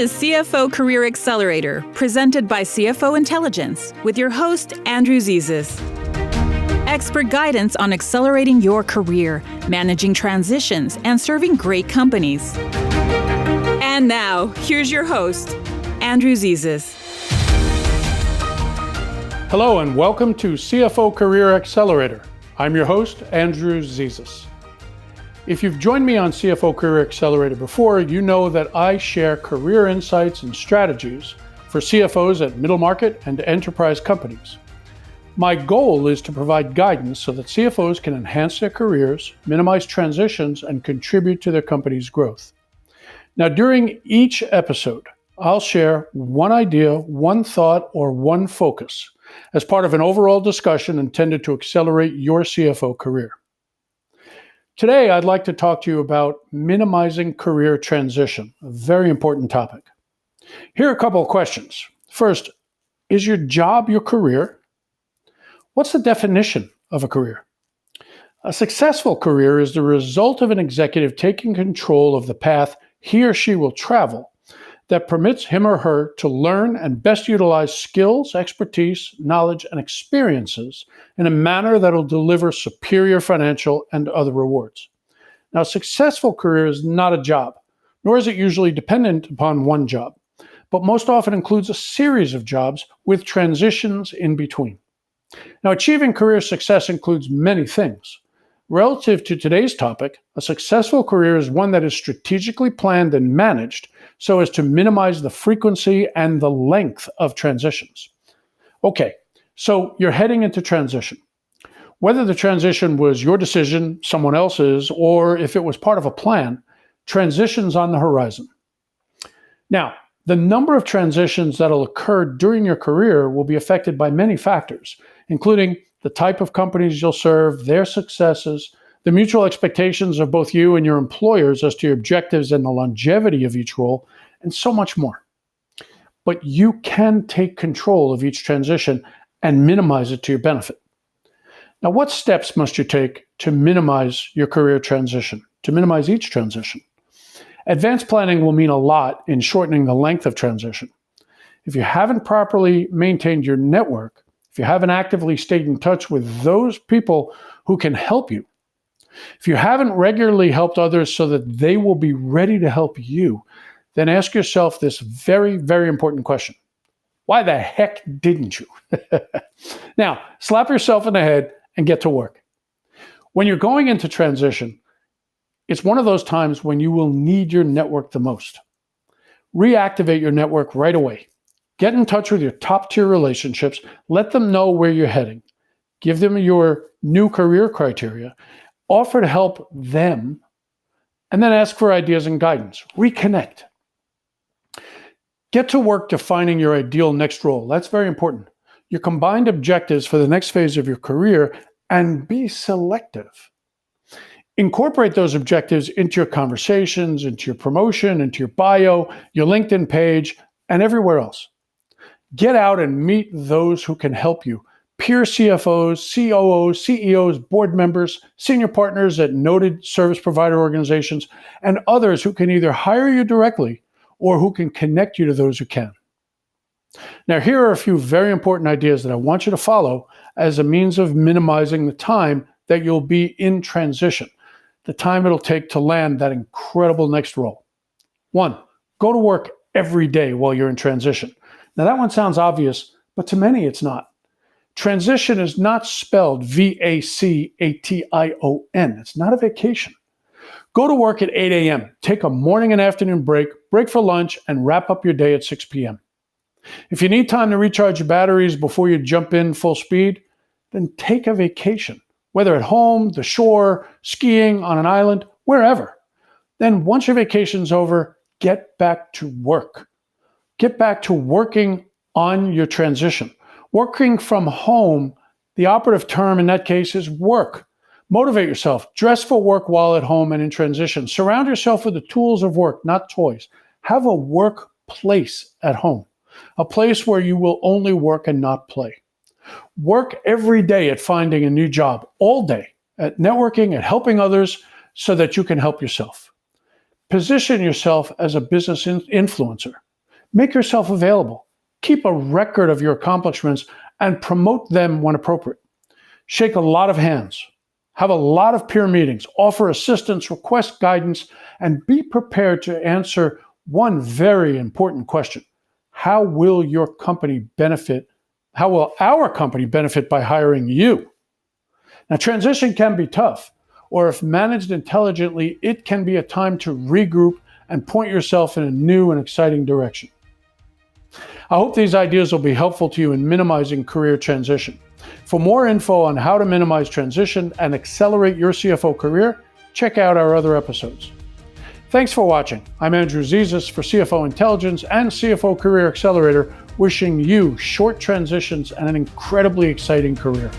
is CFO Career Accelerator, presented by CFO Intelligence, with your host, Andrew Zezas. Expert guidance on accelerating your career, managing transitions, and serving great companies. And now, here's your host, Andrew Zezas. Hello and welcome to CFO Career Accelerator. I'm your host, Andrew Zezas. If you've joined me on CFO Career Accelerator before, you know that I share career insights and strategies for CFOs at middle market and enterprise companies. My goal is to provide guidance so that CFOs can enhance their careers, minimize transitions, and contribute to their company's growth. Now, during each episode, I'll share one idea, one thought, or one focus as part of an overall discussion intended to accelerate your CFO career. Today, I'd like to talk to you about minimizing career transition, a very important topic. Here are a couple of questions. First, is your job your career? What's the definition of a career? A successful career is the result of an executive taking control of the path he or she will travel that permits him or her to learn and best utilize skills, expertise, knowledge, and experiences in a manner that will deliver superior financial and other rewards. Now, a successful career is not a job, nor is it usually dependent upon one job, but most often includes a series of jobs with transitions in between. Now, achieving career success includes many things. Relative to today's topic, a successful career is one that is strategically planned and managed so as to minimize the frequency and the length of transitions. Okay, so you're heading into transition. Whether the transition was your decision, someone else's, or if it was part of a plan, transition's on the horizon. Now, the number of transitions that'll occur during your career will be affected by many factors, including the type of companies you'll serve, their successes, the mutual expectations of both you and your employers as to your objectives and the longevity of each role, and so much more. But you can take control of each transition and minimize it to your benefit. Now, what steps must you take to minimize your career transition, to minimize each transition? Advanced planning will mean a lot in shortening the length of transition. If you haven't properly maintained your network, if you haven't actively stayed in touch with those people who can help you, if you haven't regularly helped others so that they will be ready to help you, then ask yourself this very, very important question. Why the heck didn't you? Now, slap yourself in the head and get to work. When you're going into transition, it's one of those times when you will need your network the most. Reactivate your network right away. Get in touch with your top-tier relationships. Let them know where you're heading. Give them your new career criteria. Offer to help them, and then ask for ideas and guidance. Reconnect. Get to work defining your ideal next role. That's very important. Your combined objectives for the next phase of your career, and be selective. Incorporate those objectives into your conversations, into your promotion, into your bio, your LinkedIn page, and everywhere else. Get out and meet those who can help you. Peer CFOs, COOs, CEOs, board members, senior partners at noted service provider organizations, and others who can either hire you directly or who can connect you to those who can. Now, here are a few very important ideas that I want you to follow as a means of minimizing the time that you'll be in transition, the time it'll take to land that incredible next role. 1, go to work every day while you're in transition. Now, that one sounds obvious, but to many it's not. Transition is not spelled V-A-C-A-T-I-O-N. It's not a vacation. Go to work at 8 a.m., take a morning and afternoon break for lunch, and wrap up your day at 6 p.m. If you need time to recharge your batteries before you jump in full speed, then take a vacation, whether at home, the shore, skiing, on an island, wherever. Then once your vacation's over, get back to work. Get back to working on your transition. Working from home, the operative term in that case is work. Motivate yourself. Dress for work while at home and in transition. Surround yourself with the tools of work, not toys. Have a workplace at home, a place where you will only work and not play. Work every day at finding a new job, all day, at networking, at helping others so that you can help yourself. Position yourself as a business influencer. Make yourself available. Keep a record of your accomplishments and promote them when appropriate. Shake a lot of hands. Have a lot of peer meetings. Offer assistance, request guidance, and be prepared to answer one very important question. How will our company benefit by hiring you? Now, transition can be tough, or if managed intelligently, it can be a time to regroup and point yourself in a new and exciting direction. I hope these ideas will be helpful to you in minimizing career transition. For more info on how to minimize transition and accelerate your CFO career, check out our other episodes. Thanks for watching. I'm Andrew Zezas for CFO Intelligence and CFO Career Accelerator, wishing you short transitions and an incredibly exciting career.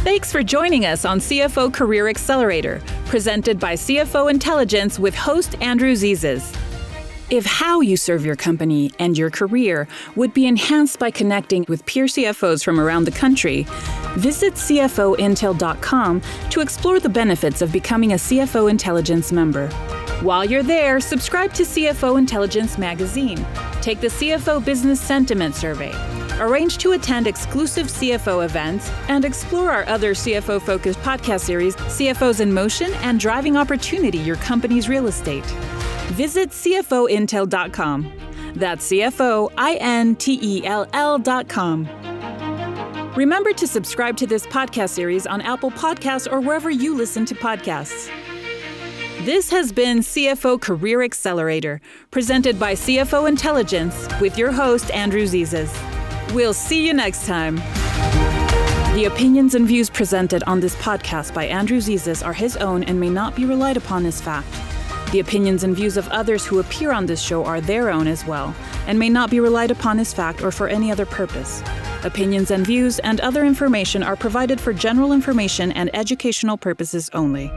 Thanks for joining us on CFO Career Accelerator, presented by CFO Intelligence with host Andrew Zezas. If how you serve your company and your career would be enhanced by connecting with peer CFOs from around the country, visit CFOintel.com to explore the benefits of becoming a CFO Intelligence member. While you're there, subscribe to CFO Intelligence magazine, take the CFO Business Sentiment Survey, arrange to attend exclusive CFO events, and explore our other CFO-focused podcast series, CFOs in Motion and Driving Opportunity, Your Company's Real Estate. Visit CFOintel.com. That's CFOintel.com. Remember to subscribe to this podcast series on Apple Podcasts or wherever you listen to podcasts. This has been CFO Career Accelerator, presented by CFO Intelligence with your host, Andrew Zezas. We'll see you next time. The opinions and views presented on this podcast by Andrew Zezas are his own and may not be relied upon as fact. The opinions and views of others who appear on this show are their own as well, and may not be relied upon as fact or for any other purpose. Opinions and views and other information are provided for general information and educational purposes only.